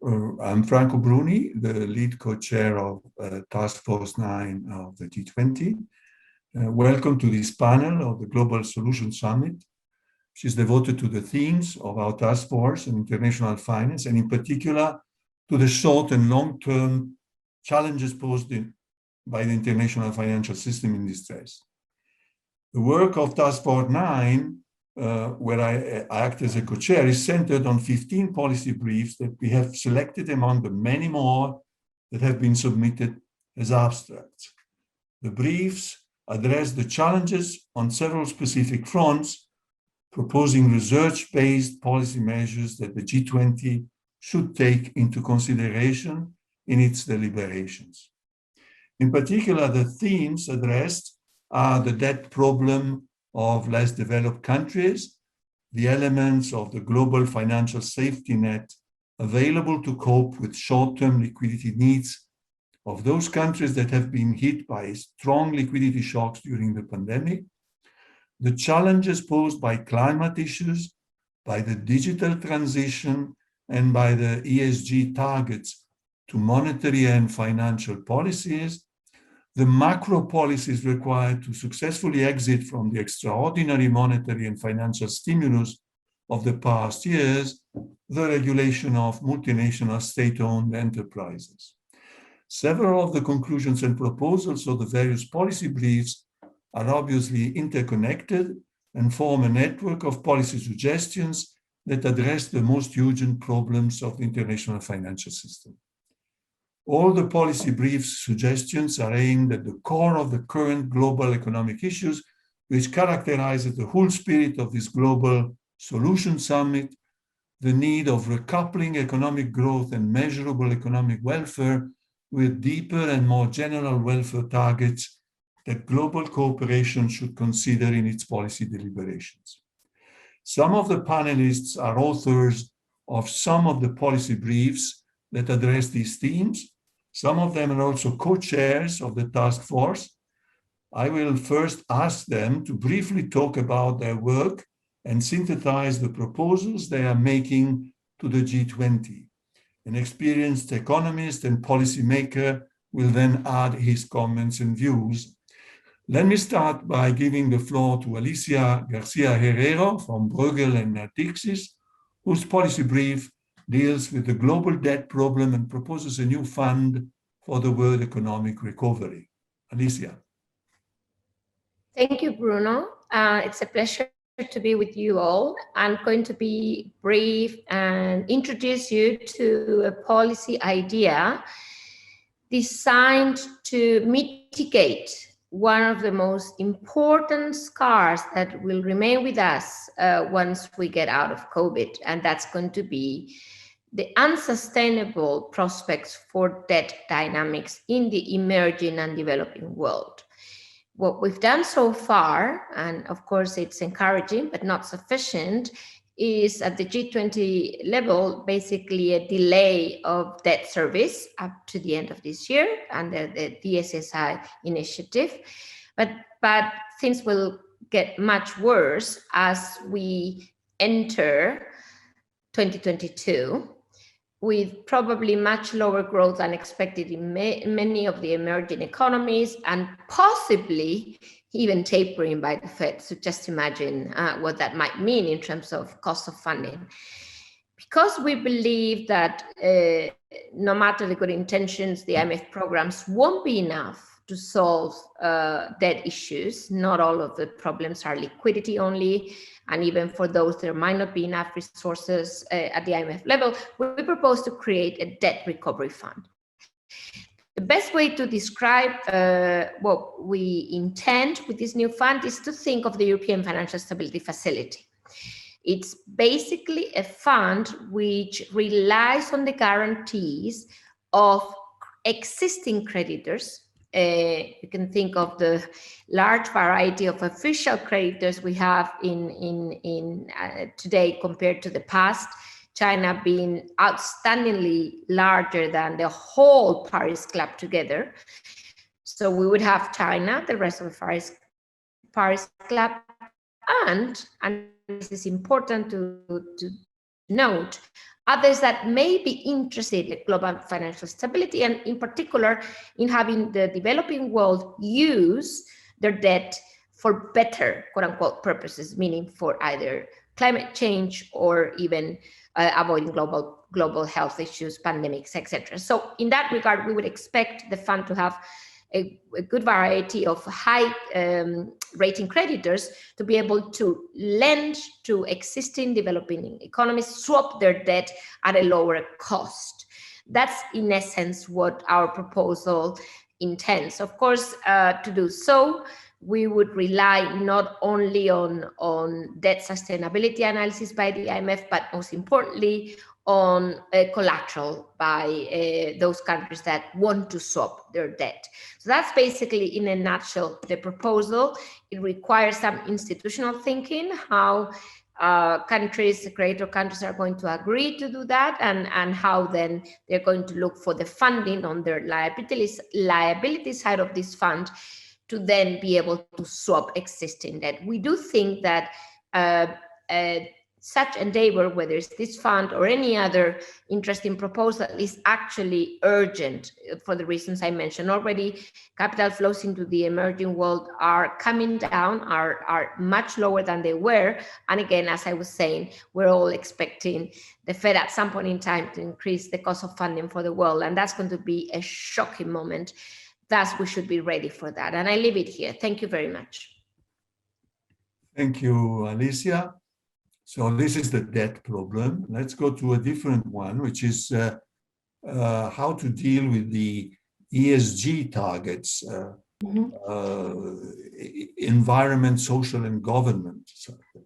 I'm Franco Bruni, the lead co-chair of Task Force 9 of the G20. Welcome to this panel of the Global Solution Summit, which is devoted to the themes of our task force and international finance, and in particular to the short and long-term challenges posed by the international financial system in distress. The work of Task Force 9, where I act as a co-chair, is centered on 15 policy briefs that we have selected among the many more that have been submitted as abstracts. The briefs address the challenges on several specific fronts, proposing research-based policy measures that the G20 should take into consideration in its deliberations. In particular, the themes addressed are the debt problem of less developed countries, the elements of the global financial safety net available to cope with short-term liquidity needs of those countries that have been hit by strong liquidity shocks during the pandemic, the challenges posed by climate issues, by the digital transition, and by the ESG targets to monetary and financial policies, the macro policies required to successfully exit from the extraordinary monetary and financial stimulus of the past years, the regulation of multinational state-owned enterprises. Several of the conclusions and proposals of the various policy briefs are obviously interconnected and form a network of policy suggestions that address the most urgent problems of the international financial system. All the policy briefs suggestions are aimed at the core of the current global economic issues, which characterizes the whole spirit of this Global Solution Summit, the need of recoupling economic growth and measurable economic welfare with deeper and more general welfare targets that global cooperation should consider in its policy deliberations. Some of the panelists are authors of some of the policy briefs that address these themes. Some of them are also co-chairs of the task force. I will first ask them to briefly talk about their work and synthesize the proposals they are making to the G20. An experienced economist and policymaker will then add his comments and views. Let me start by giving the floor to Alicia Garcia Herrero from Bruegel and Natixis, whose policy brief deals with the global debt problem and proposes a new fund for the world economic recovery. Alicia. Thank you, Bruno. It's a pleasure to be with you all. I'm going to be brief and introduce you to a policy idea designed to mitigate one of the most important scars that will remain with us once we get out of COVID, and that's going to be the unsustainable prospects for debt dynamics in the emerging and developing world. What we've done so far, and of course it's encouraging but not sufficient, is at the G20 level, basically a delay of debt service up to the end of this year under the DSSI initiative. But things will get much worse as we enter 2022, with probably much lower growth than expected in many of the emerging economies, and possibly even tapering by the Fed. So just imagine what that might mean in terms of cost of funding. Because we believe that no matter the good intentions, the IMF programs won't be enough to solve debt issues. Not all of the problems are liquidity only. And even for those, there might not be enough resources at the IMF level, we propose to create a debt recovery fund. The best way to describe what we intend with this new fund is to think of the European Financial Stability Facility. It's basically a fund which relies on the guarantees of existing creditors. You can think of the large variety of official creditors we have in today compared to the past, China being outstandingly larger than the whole Paris Club together. So we would have China, the rest of the Paris Club, and this is important to note others that may be interested in global financial stability, and in particular in having the developing world use their debt for better, quote unquote, purposes, meaning for either climate change or even avoiding global health issues, pandemics, etc. So in that regard, we would expect the fund to have a good variety of high rating creditors to be able to lend to existing developing economies, swap their debt at a lower cost. That's in essence what our proposal intends. Of course, to do so, we would rely not only on debt sustainability analysis by the IMF, but most importantly, on collateral by those countries that want to swap their debt. So that's basically, in a nutshell, the proposal. It requires some institutional thinking, how creator countries are going to agree to do that, and how then they're going to look for the funding on their liability side of this fund to then be able to swap existing debt. We do think that such endeavor, whether it's this fund or any other interesting proposal, is actually urgent for the reasons I mentioned already. Capital flows into the emerging world are coming down, are much lower than they were. And again, as I was saying, we're all expecting the Fed at some point in time to increase the cost of funding for the world. And that's going to be a shocking moment. Thus, we should be ready for that. And I leave it here. Thank you very much. Thank you, Alicia. So this is the debt problem. Let's go to a different one, which is how to deal with the ESG targets, environment, social, and government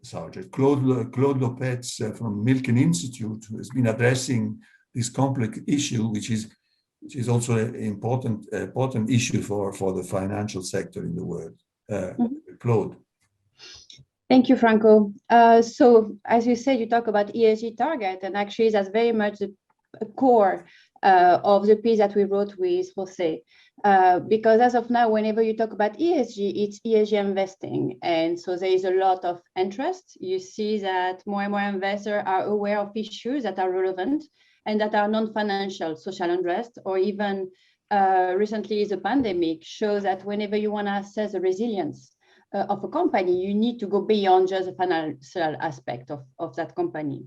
subject. Claude Lopez from Milken Institute has been addressing this complex issue, which is also an important issue for the financial sector in the world. Claude. Thank you, Franco. So as you said, you talk about ESG target, and actually that's very much the core of the piece that we wrote with Jose. Because as of now, whenever you talk about ESG, it's ESG investing. And so there is a lot of interest. You see that more and more investors are aware of issues that are relevant and that are non-financial, social unrest, or even recently the pandemic shows that whenever you want to assess the resilience of a company, you need to go beyond just the financial aspect of that company.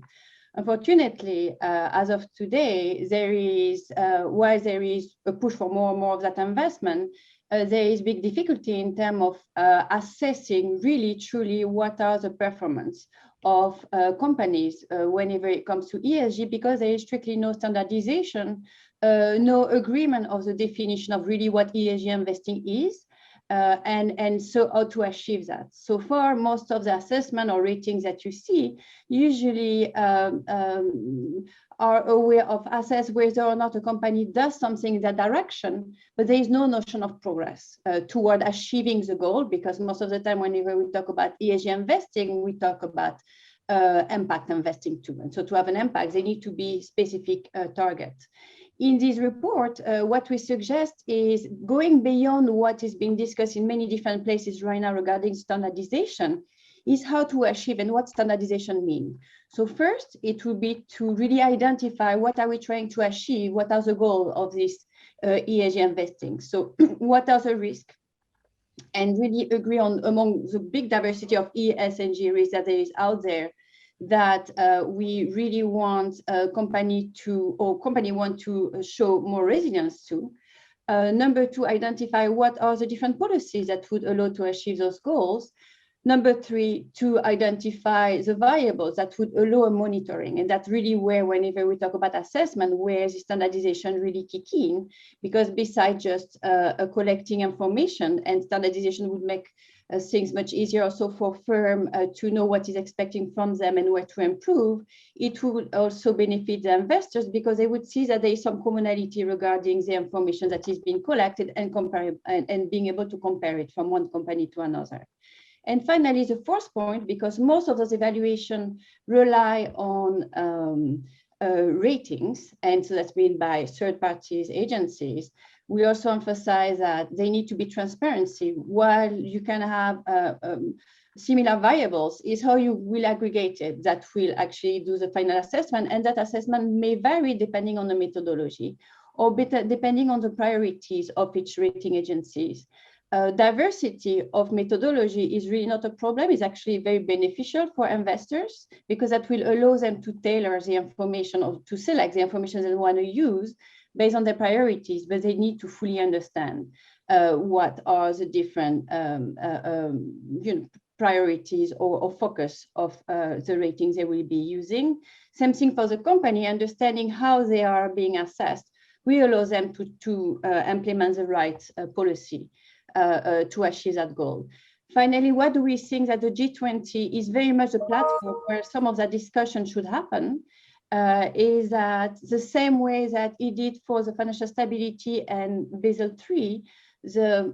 Unfortunately, as of today, there is, while there is a push for more and more of that investment, there is big difficulty in terms of assessing really, truly what are the performance of companies whenever it comes to ESG, because there is strictly no standardization, no agreement of the definition of really what ESG investing is. And so how to achieve that. So far, most of the assessment or ratings that you see usually are aware of assess whether or not a company does something in that direction, but there is no notion of progress toward achieving the goal, because most of the time whenever we talk about ESG investing, we talk about impact investing too. And so to have an impact, they need to be specific targets. In this report, what we suggest is going beyond what is being discussed in many different places right now regarding standardization, is how to achieve and what standardization means. So first, it will be to really identify what are we trying to achieve, what are the goals of this ESG investing. So what are the risks? And really agree on among the big diversity of ESG risks that there is out there, that we really want a company to, or company want to show more resilience to. Number two, identify what are the different policies that would allow to achieve those goals. Number three, to identify the variables that would allow monitoring. And that's really where, whenever we talk about assessment, where the standardization really kick in, because besides just collecting information, and standardization would make things much easier also for firm to know what is expecting from them and where to improve. It would also benefit the investors because they would see that there is some commonality regarding the information that is being collected and compare and being able to compare it from one company to another. And finally, the fourth point, because most of those evaluations rely on ratings, and so that's been by third parties agencies. We also emphasize that they need to be transparency. While you can have similar variables, is how you will aggregate it that will actually do the final assessment, and that assessment may vary depending on the methodology or depending on the priorities of each rating agencies. Diversity of methodology is really not a problem. It's actually very beneficial for investors because that will allow them to tailor the information or to select the information they want to use based on their priorities, but they need to fully understand what are the different priorities or focus of the ratings they will be using. Same thing for the company, understanding how they are being assessed. We allow them to implement the right policy to achieve that goal. Finally, what do we think that the G20 is very much a platform where some of that discussion should happen, is that the same way that it did for the financial stability and Basel III, the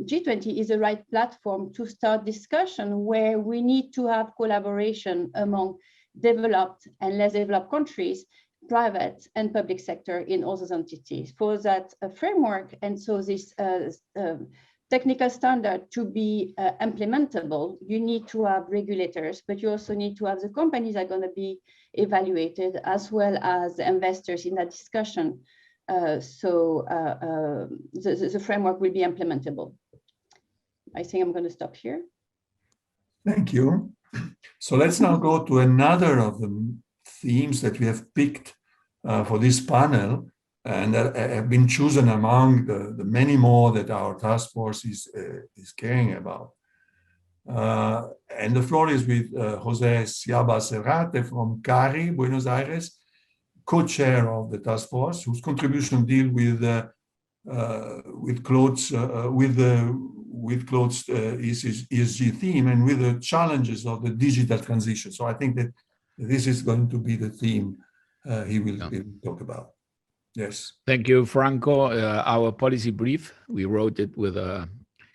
G20 is the right platform to start discussion where we need to have collaboration among developed and less developed countries, private and public sector in all those entities. For that framework, and so this technical standard to be implementable, you need to have regulators, but you also need to have the companies that are going to be evaluated as well as the investors in that discussion. The framework will be implementable. I think I'm going to stop here. Thank you. So let's now go to another of the themes that we have picked for this panel and that have been chosen among the many more that our task force is caring about. And the floor is with Jose Ciaba Serrate from CARI, Buenos Aires, co-chair of the task force, whose contribution deal with Claude's ESG theme and with the challenges of the digital transition. So I think that this is going to be the theme he will talk about. Yes. Thank you, Franco. Our policy brief, we wrote it with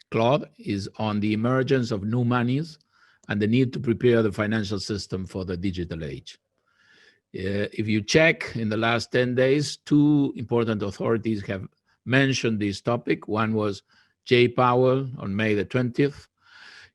Claude, is on the emergence of new monies and the need to prepare the financial system for the digital age. If you check in the last 10 days, two important authorities have mentioned this topic. One was Jay Powell on May the 20th.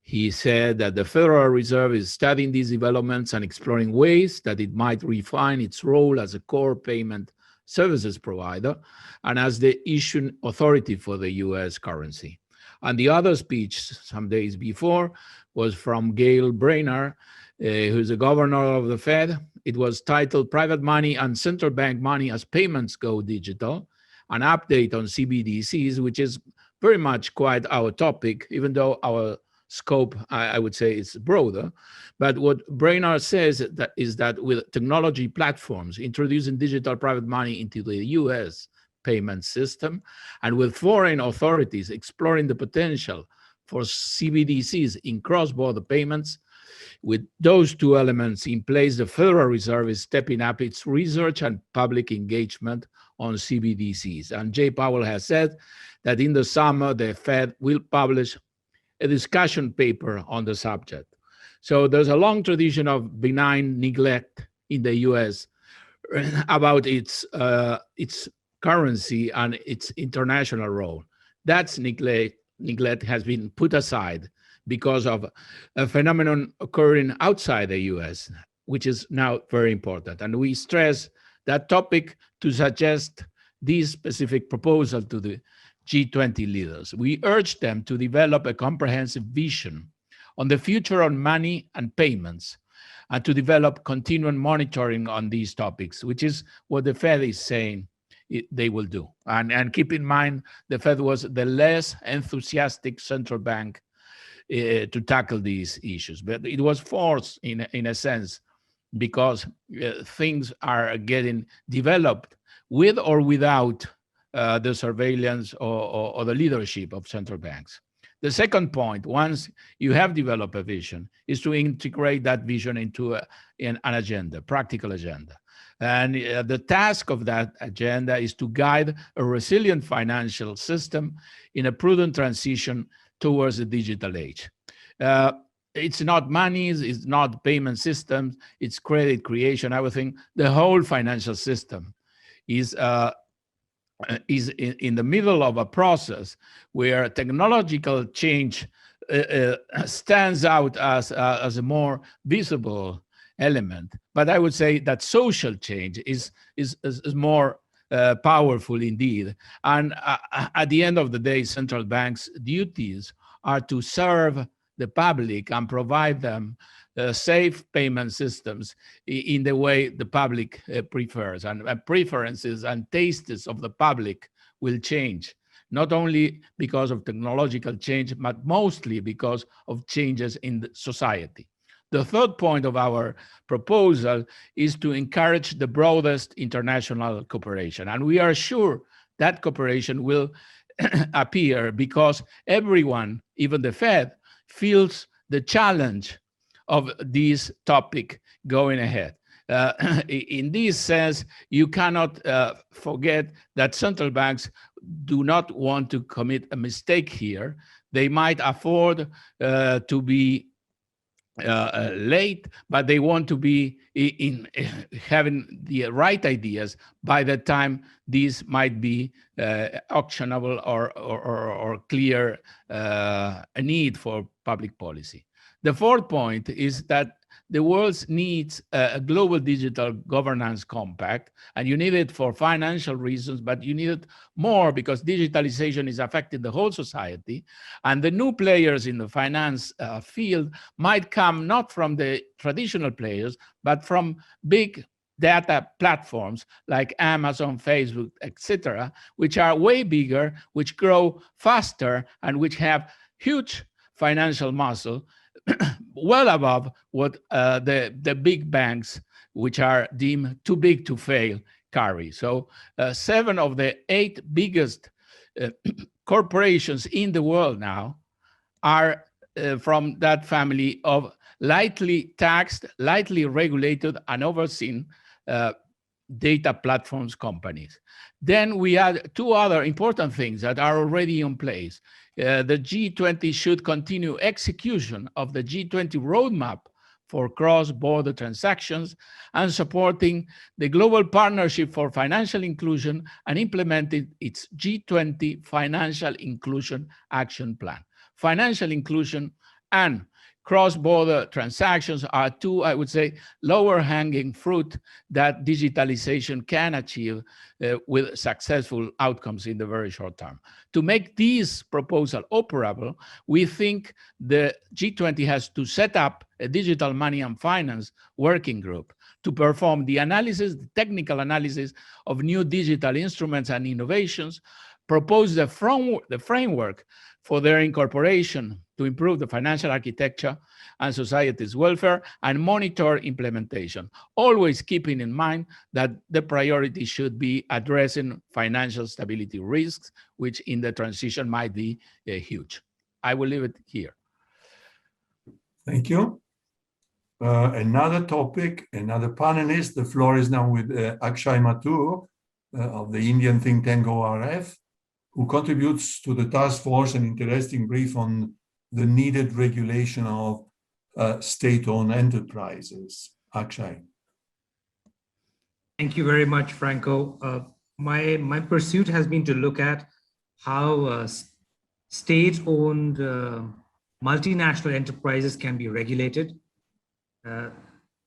He said that the Federal Reserve is studying these developments and exploring ways that it might refine its role as a core payment services provider and as the issuing authority for the US currency. And the other speech some days before was from Gail Brainerd, who's the governor of the Fed. It was titled Private Money and Central Bank Money as Payments Go Digital, an update on CBDCs, which is very much quite our topic, even though our scope, I would say, is broader. But what Brainerd says is that with technology platforms introducing digital private money into the US payment system, and with foreign authorities exploring the potential for CBDCs in cross-border payments, with those two elements in place, the Federal Reserve is stepping up its research and public engagement on CBDCs. And Jay Powell has said that in the summer, the Fed will publish a discussion paper on the subject. So there's a long tradition of benign neglect in the US about its currency and its international role. That neglect has been put aside because of a phenomenon occurring outside the US, which is now very important. And we stress that topic to suggest this specific proposal to the G20 leaders. We urge them to develop a comprehensive vision on the future on money and payments, and to develop continuing monitoring on these topics, which is what the Fed is saying they will do. And keep in mind, the Fed was the less enthusiastic central bank to tackle these issues, but it was forced in a sense because things are getting developed with or without the surveillance or the leadership of central banks. The second point, once you have developed a vision, is to integrate that vision into an agenda, practical agenda. And the task of that agenda is to guide a resilient financial system in a prudent transition towards the digital age. it's not monies, it's not payment systems, it's credit creation, everything. The whole financial system is in the middle of a process where technological change stands out as a more visible element. But I would say that social change is more powerful indeed. And at the end of the day, central banks' duties are to serve the public and provide them safe payment systems in the way the public prefers. And preferences and tastes of the public will change, not only because of technological change, but mostly because of changes in the society. The third point of our proposal is to encourage the broadest international cooperation. And we are sure that cooperation will appear because everyone, even the Fed, feels the challenge of this topic going ahead. In this sense, you cannot forget that central banks do not want to commit a mistake here. They might afford to be late, but they want to be in having the right ideas by the time these might be actionable or clear a need for public policy. The fourth point is that the world needs a global digital governance compact, and you need it for financial reasons, but you need it more because digitalization is affecting the whole society, and the new players in the finance field might come not from the traditional players, but from big data platforms like Amazon, Facebook, etc., which are way bigger, which grow faster, and which have huge financial muscle, well above what the big banks, which are deemed too big to fail, carry. So 7 of the 8 biggest corporations in the world now are from that family of lightly taxed, lightly regulated, and overseen data platforms companies. Then we add 2 other important things that are already in place. The G20 should continue execution of the G20 roadmap for cross-border transactions and supporting the Global Partnership for Financial Inclusion and implementing its G20 Financial Inclusion Action Plan. Financial inclusion and cross-border transactions are 2, I would say, lower-hanging fruit that digitalization can achieve with successful outcomes in the very short term. To make this proposal operable, we think the G20 has to set up a digital money and finance working group to perform the analysis, the technical analysis of new digital instruments and innovations, propose the framework for their incorporation to improve the financial architecture and society's welfare, and monitor implementation, always keeping in mind that the priority should be addressing financial stability risks, which in the transition might be huge. I will leave it here. Thank you. Another topic, another panelist. The floor is now with Akshay Mathur of the Indian think tank ORF, who contributes to the task force an interesting brief on the needed regulation of state-owned enterprises. Akshay. Thank you very much, Franco. My pursuit has been to look at how state-owned multinational enterprises can be regulated.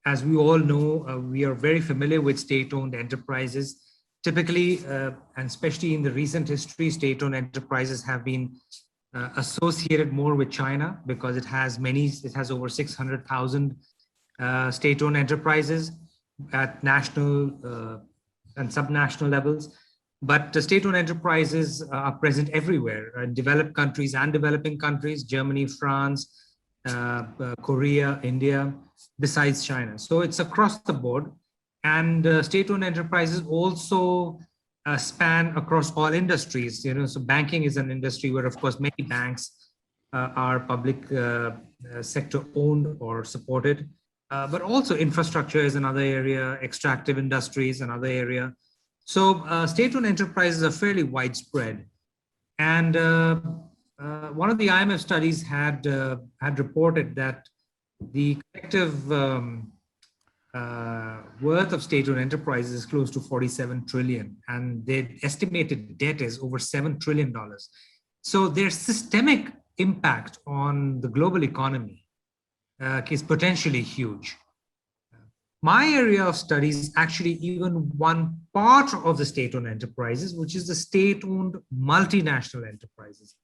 As we all know, we are very familiar with state-owned enterprises. Typically, and especially in the recent history, state-owned enterprises have been associated more with China because it has over 600,000 state-owned enterprises at national and subnational levels. But the state-owned enterprises are present everywhere, in developed countries and developing countries, Germany, France, Korea, India, besides China. So it's across the board. And state-owned enterprises also span across all industries. So banking is an industry where, of course, many banks are public sector owned or supported, but also infrastructure is another area, extractive industries another area. So state-owned enterprises are fairly widespread. And one of the IMF studies had reported that the collective worth of state-owned enterprises is close to 47 trillion, and their estimated debt is over $7 trillion. So their systemic impact on the global economy is potentially huge. My area of study is actually even one part of the state-owned enterprises, which is the state-owned multinational enterprises.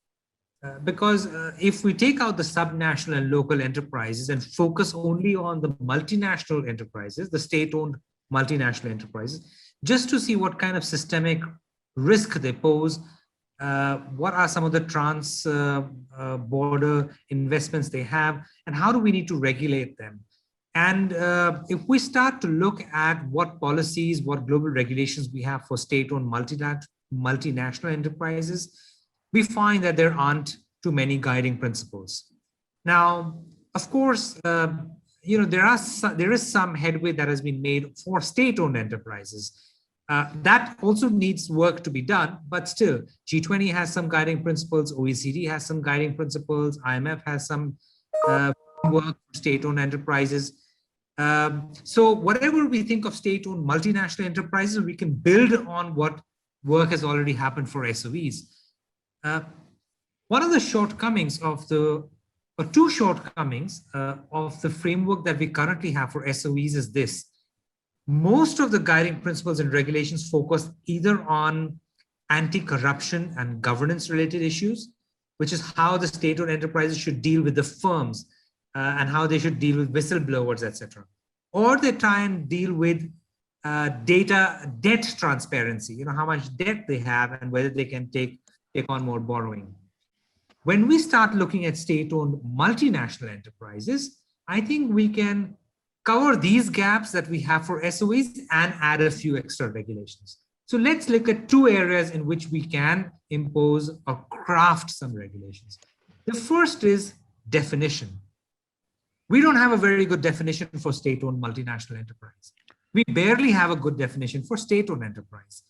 Because if we take out the subnational and local enterprises and focus only on the multinational enterprises, the state-owned multinational enterprises, just to see what kind of systemic risk they pose, what are some of the trans-border investments they have, and how do we need to regulate them? And if we start to look at what policies, what global regulations we have for state-owned multinational enterprises, we find that there aren't too many guiding principles. Now, of course, there is some headway that has been made for state-owned enterprises. That also needs work to be done, but still, G20 has some guiding principles, OECD has some guiding principles, IMF has some work for state-owned enterprises. So whatever we think of state-owned multinational enterprises, we can build on what work has already happened for SOEs. One of the shortcomings of two shortcomings of the framework that we currently have for SOEs is this. Most of the guiding principles and regulations focus either on anti-corruption and governance related issues, which is how the state-owned enterprises should deal with the firms and how they should deal with whistleblowers, etc. Or they try and deal with debt transparency, how much debt they have and whether they can take on more borrowing. When we start looking at state-owned multinational enterprises, I think we can cover these gaps that we have for SOEs and add a few extra regulations. So let's look at two areas in which we can impose or craft some regulations. The first is definition. We don't have a very good definition for state-owned multinational enterprise. We barely have a good definition for state-owned enterprise.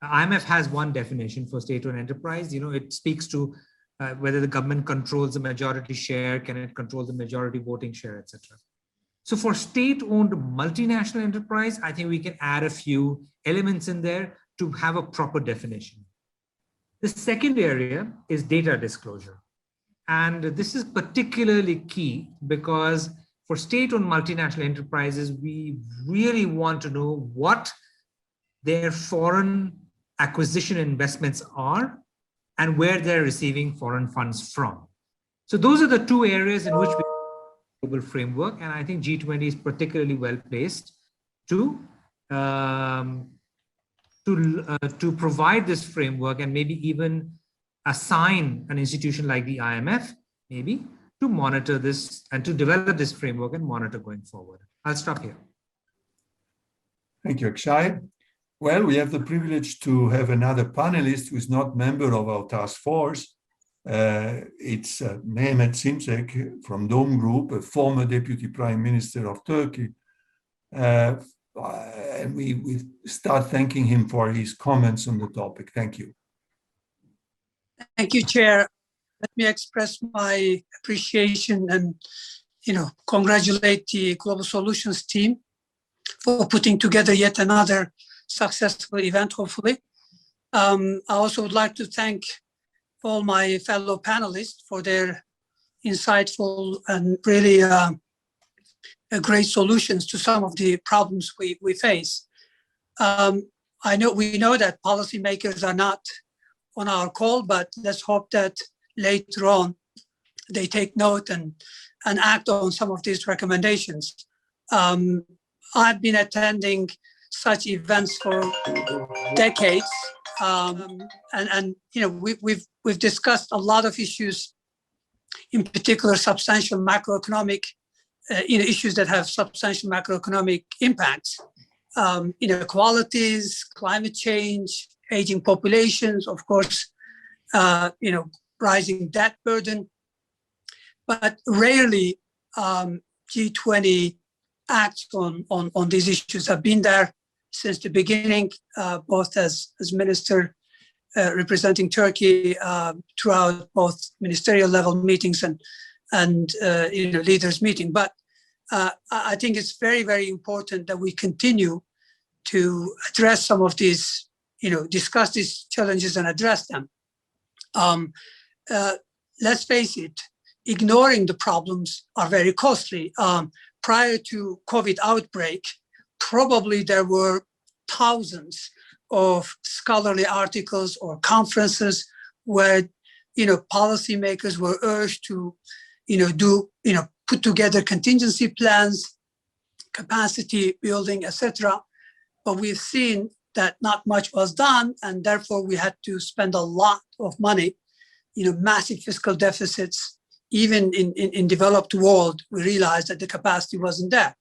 IMF has one definition for state-owned enterprise. It speaks to whether the government controls the majority share, can it control the majority voting share, etc. So for state-owned multinational enterprise, I think we can add a few elements in there to have a proper definition. The second area is data disclosure. And this is particularly key because for state-owned multinational enterprises, we really want to know what their foreign acquisition investments are and where they're receiving foreign funds from. So those are the two areas in which we have a global framework, and I think G20 is particularly well placed to provide this framework and maybe even assign an institution like the IMF, maybe, to monitor this and to develop this framework and monitor going forward. I'll stop here. Thank you, Akshay. Well, we have the privilege to have another panelist who is not member of our task force. It's Mehmet Simsek from Dome Group, a former Deputy Prime Minister of Turkey. And we start thanking him for his comments on the topic. Thank you. Thank you, Chair. Let me express my appreciation and, congratulate the Global Solutions team for putting together yet another successful event, hopefully. I also would like to thank all my fellow panelists for their insightful and really great solutions to some of the problems we face. We know that policymakers are not on our call, but let's hope that later on they take note and act on some of these recommendations. I've been attending such events for decades, we've discussed a lot of issues, in particular substantial macroeconomic issues that have substantial macroeconomic impacts, inequalities, climate change, aging populations, of course, rising debt burden, but rarely G20 acts on these issues. I've been there since the beginning, both as minister representing Turkey throughout both ministerial level meetings and leaders meeting. But I think it's very, very important that we continue to address some of these, discuss these challenges and address them. Let's face it, ignoring the problems are very costly. Prior to COVID outbreak, probably there were thousands of scholarly articles or conferences where, policymakers were urged to, put together contingency plans, capacity building, etc. But we've seen that not much was done, and therefore we had to spend a lot of money, massive fiscal deficits. Even in developed world, we realized that the capacity wasn't there.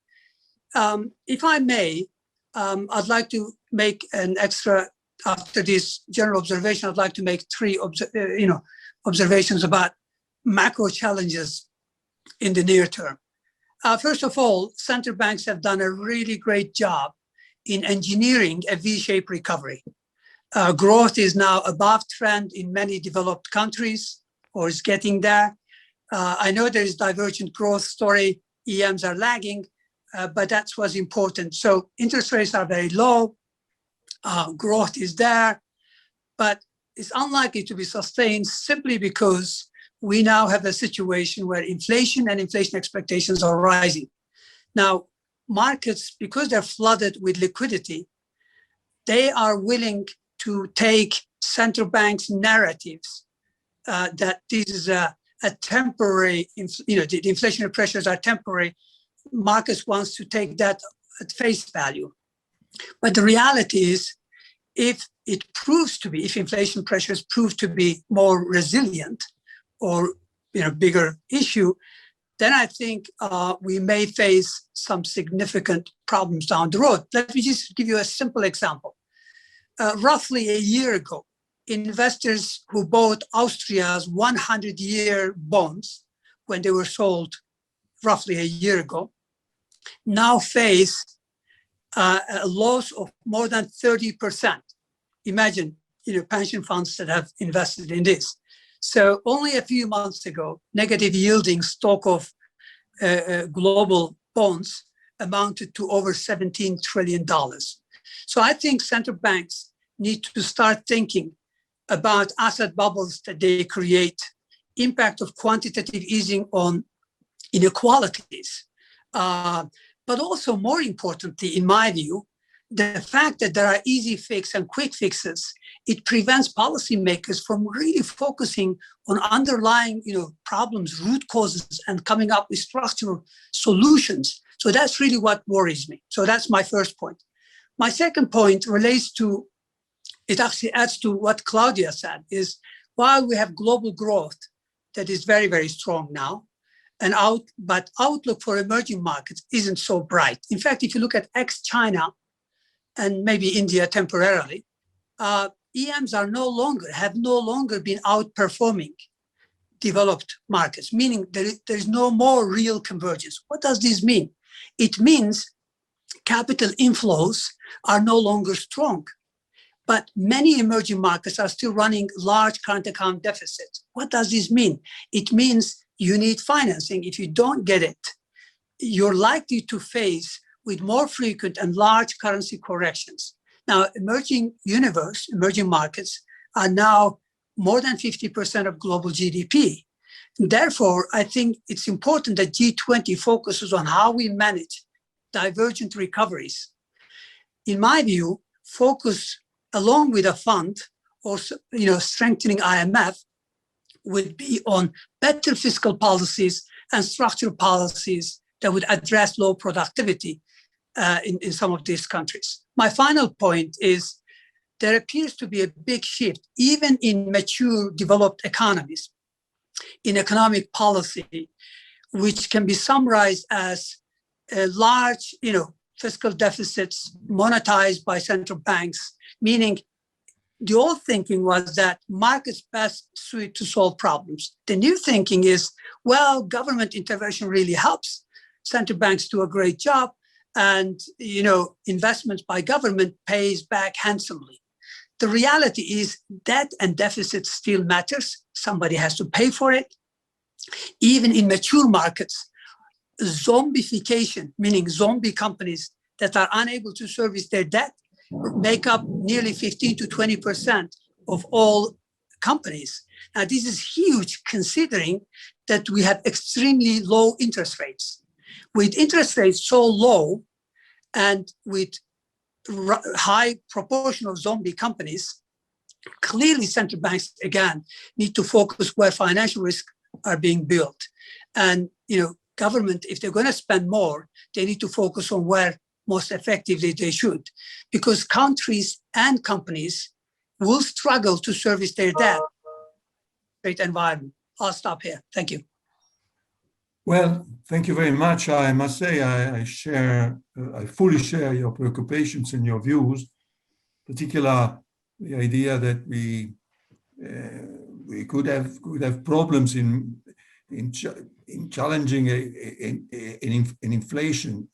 If I may, I'd like to make an extra, after this general observation, I'd like to make three observations about macro challenges in the near term. First of all, central banks have done a really great job in engineering a V-shaped recovery. Growth is now above trend in many developed countries, or is getting there. I know there is divergent growth story, EMs are lagging, but that's what's important. So interest rates are very low, growth is there, but it's unlikely to be sustained simply because we now have a situation where inflation and inflation expectations are rising. Now, markets, because they're flooded with liquidity, they are willing to take central banks' narratives that this is a temporary, the inflationary pressures are temporary. Markets wants to take that at face value. But the reality is, if inflation pressures prove to be more resilient or bigger issue, then I think we may face some significant problems down the road. Let me just give you a simple example. Roughly a year ago, investors who bought Austria's 100-year bonds when they were sold roughly a year ago, now face a loss of more than 30%. Imagine, pension funds that have invested in this. So only a few months ago, negative yielding stock of global bonds amounted to over $17 trillion. So I think central banks need to start thinking about asset bubbles that they create, impact of quantitative easing on inequalities. But also more importantly, in my view, the fact that there are easy fix and quick fixes, it prevents policymakers from really focusing on underlying problems, root causes, and coming up with structural solutions. So that's really what worries me. So that's my first point. My second point relates to, it actually adds to what Claudia said, is while we have global growth that is very, very strong now, but outlook for emerging markets isn't so bright. In fact, if you look at ex-China and maybe India temporarily, EMs have no longer been outperforming developed markets, meaning there's no more real convergence. What does this mean? It means capital inflows are no longer strong, but many emerging markets are still running large current account deficits. What does this mean? It means you need financing. If you don't get it, you're likely to face with more frequent and large currency corrections. Now, emerging markets are now more than 50% of global GDP. Therefore, I think it's important that G20 focuses on how we manage divergent recoveries. In my view, focus along with a fund or strengthening IMF would be on better fiscal policies and structural policies that would address low productivity in some of these countries. My final point is there appears to be a big shift, even in mature developed economies, in economic policy, which can be summarized as a large, fiscal deficits monetized by central banks, meaning the old thinking was that markets best suited to solve problems. The new thinking is, well, government intervention really helps. Central banks do a great job, and investments by government pays back handsomely. The reality is debt and deficit still matters. Somebody has to pay for it. Even in mature markets, zombification, meaning zombie companies that are unable to service their debt, make up nearly 15 to 20% of all companies. Now, this is huge considering that we have extremely low interest rates. With interest rates so low and with high proportion of zombie companies, clearly central banks, again, need to focus where financial risks are being built. And, government, if they're going to spend more, they need to focus on where most effectively they should, because countries and companies will struggle to service their debt rate environment. I'll stop here. Thank you. Well, thank you very much. I must say I fully share your preoccupations and your views, particularly the idea that we could have problems in challenging an inflation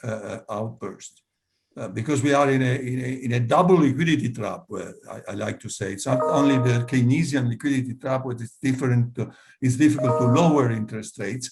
outburst, because we are in a double liquidity trap. I like to say it's not only the Keynesian liquidity trap, which is different. It's difficult to lower interest rates,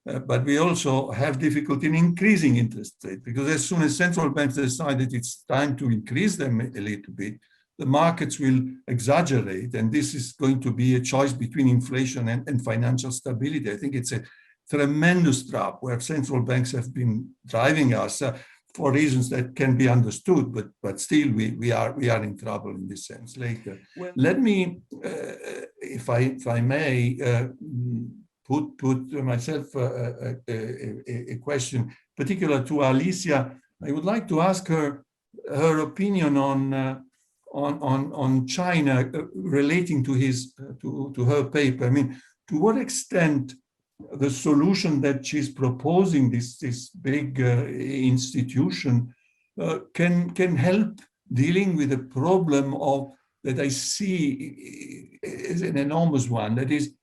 but we also have difficulty in increasing interest rates, because as soon as central banks decide that it's time to increase them a little bit, the markets will exaggerate, and this is going to be a choice between inflation and financial stability. I think it's a tremendous trap where central banks have been driving us for reasons that can be understood, but still we are in trouble in this sense. Later, let me, if I may, put myself a question particular to Alicia. I would like to ask her opinion on China relating to her paper. I mean, to what extent the solution that she's proposing, this big institution, can help dealing with a problem that I see is an enormous one. That is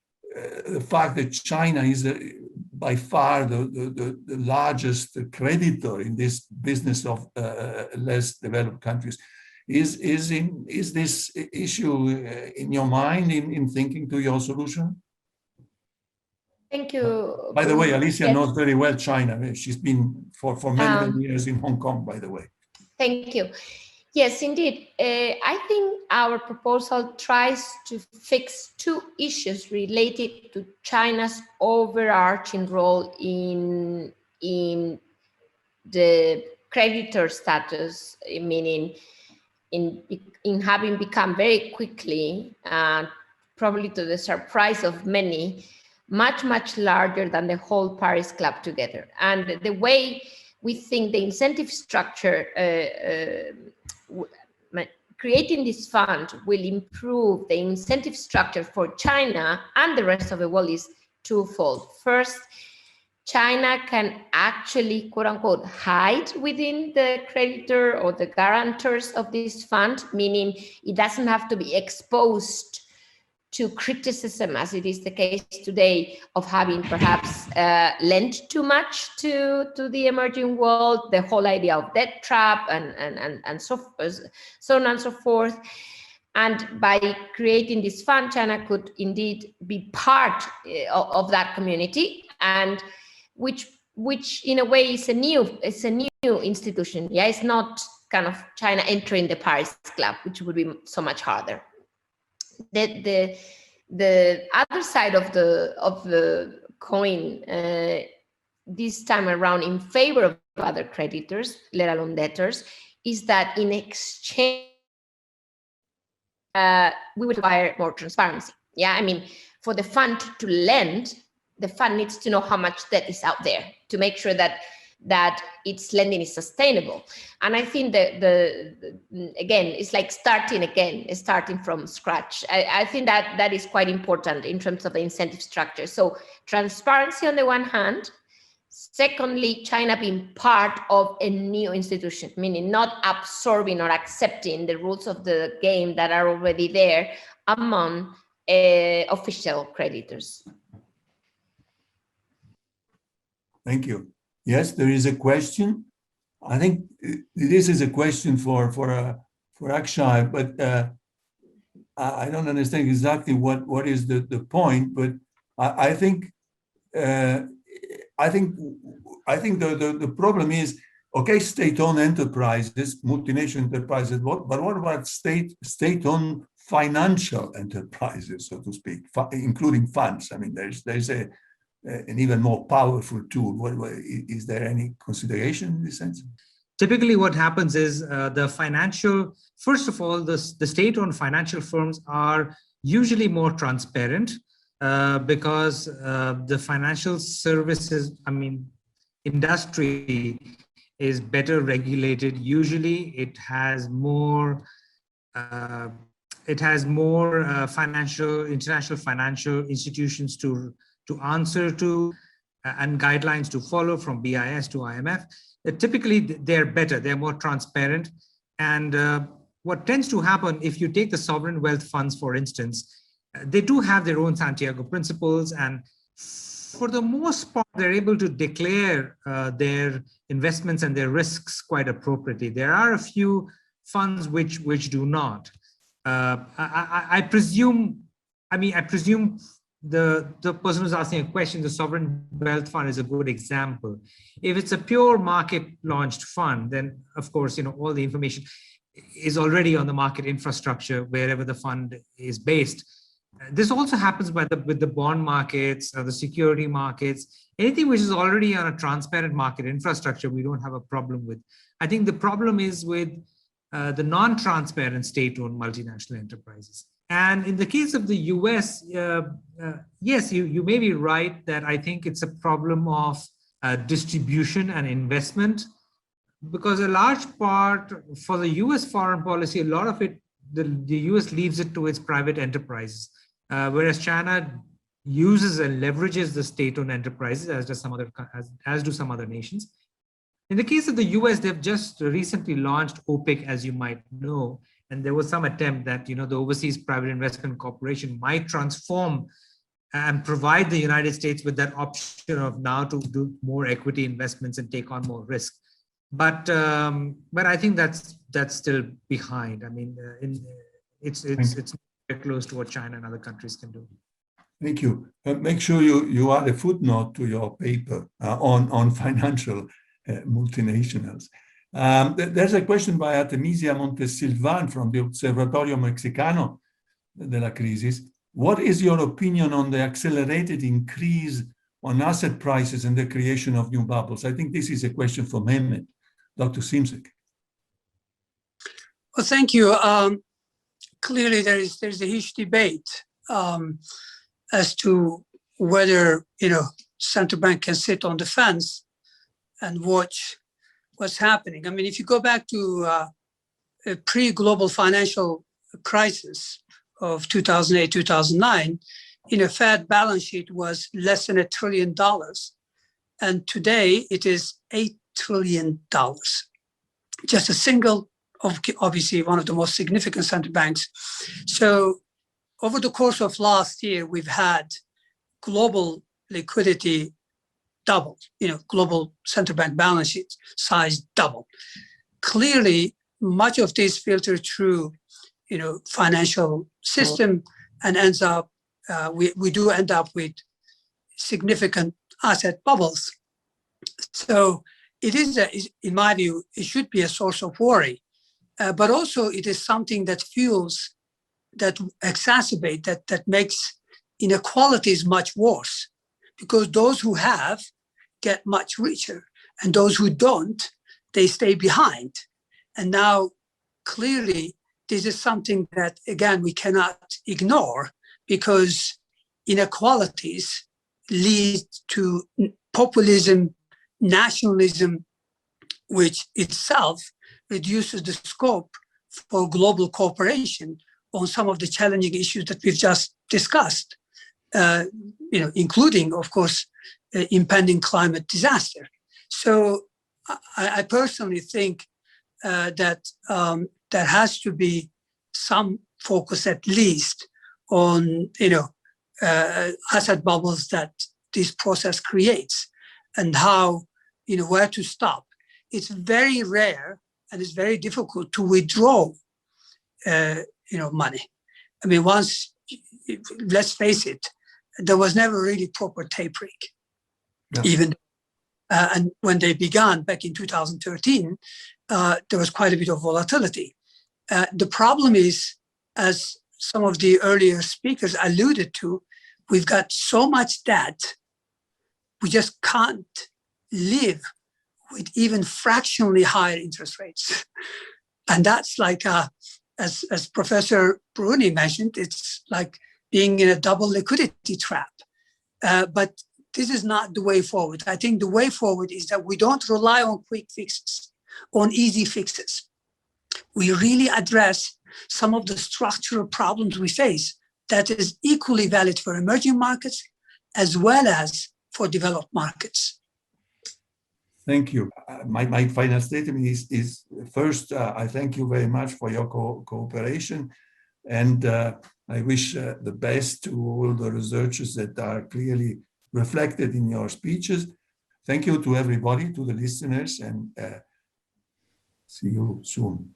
the fact that China is by far the largest creditor in this business of less developed countries. Is this issue in your mind in thinking to your solution? Thank you. By the way, Alicia Yes. knows very well China. She's been for many years in Hong Kong, by the way. Thank you. Yes, indeed. I think our proposal tries to fix two issues related to China's overarching role in the creditor status, meaning in having become very quickly, probably to the surprise of many, much larger than the whole Paris Club together. And the way we think the incentive structure, creating this fund will improve the incentive structure for China and the rest of the world is twofold. First, China can actually, quote unquote, hide within the creditor or the guarantors of this fund, meaning it doesn't have to be exposed to criticism, as it is the case today, of having perhaps lent too much to the emerging world, the whole idea of debt trap and so on and so forth. And by creating this fund, China could indeed be part of that community, and which in a way is a new institution. Yeah, it's not kind of China entering the Paris Club, which would be so much harder. The other side of the coin, this time around in favor of other creditors, let alone debtors, is that in exchange we would require more transparency. Yeah, I mean, for the fund to lend, the fund needs to know how much debt is out there to make sure that its lending is sustainable. And I think that again, it's like starting from scratch. I think that is quite important in terms of the incentive structure. So transparency on the one hand, secondly, China being part of a new institution, meaning not absorbing or accepting the rules of the game that are already there among official creditors. Thank you. Yes, there is a question. I think this is a question for Akshay, but I don't understand exactly what is the point. But I think I think the problem is, okay, state-owned enterprises, multinational enterprises, but what about state-owned financial enterprises, so to speak, including funds? I mean, there's an even more powerful tool. Is there any consideration in this sense? Typically, what happens is first of all, the state-owned financial firms are usually more transparent because the financial services, industry is better regulated. Usually, it has more international financial institutions to answer to and guidelines to follow, from BIS to IMF. Typically, they're better, they're more transparent. And what tends to happen, if you take the sovereign wealth funds, for instance, they do have their own Santiago principles, and for the most part, they're able to declare their investments and their risks quite appropriately. There are a few funds which do not. I presume the person who's asking a question, the sovereign wealth fund is a good example. If it's a pure market launched fund, then of course, all the information is already on the market infrastructure wherever the fund is based. This also happens with the bond markets or the security markets. Anything which is already on a transparent market infrastructure, we don't have a problem with. I think the problem is with the non-transparent state-owned multinational enterprises. And in the case of the US, yes, you may be right that I think it's a problem of distribution and investment, because a large part for the US foreign policy, a lot of it, the US leaves it to its private enterprises, whereas China uses and leverages the state-owned enterprises, as do some other nations. In the case of the US, they've just recently launched OPIC, as you might know, and there was some attempt that the Overseas Private Investment Corporation might transform and provide the United States with that option of now to do more equity investments and take on more risk. But I think that's still behind. I mean, it's very close to what China and other countries can do. Thank you. Make sure you add a footnote to your paper on financial multinationals. There's a question by Artemisia Montesilvan from the Observatorio Mexicano de la Crisis. What is your opinion on the accelerated increase on asset prices and the creation of new bubbles? I think this is a question for Mehmet. Dr. Simsek. Well, thank you. Clearly, there's a huge debate as to whether central bank can sit on the fence and watch what's happening. I mean, if you go back to a pre-global financial crisis of 2008, 2009, Fed balance sheet was less than $1 trillion. And today it is $8 trillion. Just a single, obviously one of the most significant central banks. So over the course of last year, we've had global liquidity double, global central bank balance sheet size double. Clearly, much of this filtered through, financial system and ends up, we do end up with significant asset bubbles. So it is, in my view, it should be a source of worry, but also it is something that fuels, that exacerbate, that makes inequalities much worse, because those who have get much richer and those who don't, they stay behind. And now clearly this is something that, again, we cannot ignore, because inequalities lead to populism, nationalism, which itself reduces the scope for global cooperation on some of the challenging issues that we've just discussed, including, of course, impending climate disaster. So I personally think that there has to be some focus, at least, on asset bubbles that this process creates, and how, where to stop. It's very rare and it's very difficult to withdraw money. I mean, let's face it, there was never really proper tapering, even And when they began back in 2013, there was quite a bit of volatility. The problem is, as some of the earlier speakers alluded to, we've got so much debt, we just can't live with even fractionally higher interest rates. And that's like, as Professor Bruni mentioned, it's like being in a double liquidity trap. But this is not the way forward. I think the way forward is that we don't rely on quick fixes, on easy fixes. We really address some of the structural problems we face that is equally valid for emerging markets as well as for developed markets. Thank you. My final statement is first, I thank you very much for your cooperation. And I wish the best to all the researchers that are clearly reflected in your speeches. Thank you to everybody, to the listeners, and see you soon.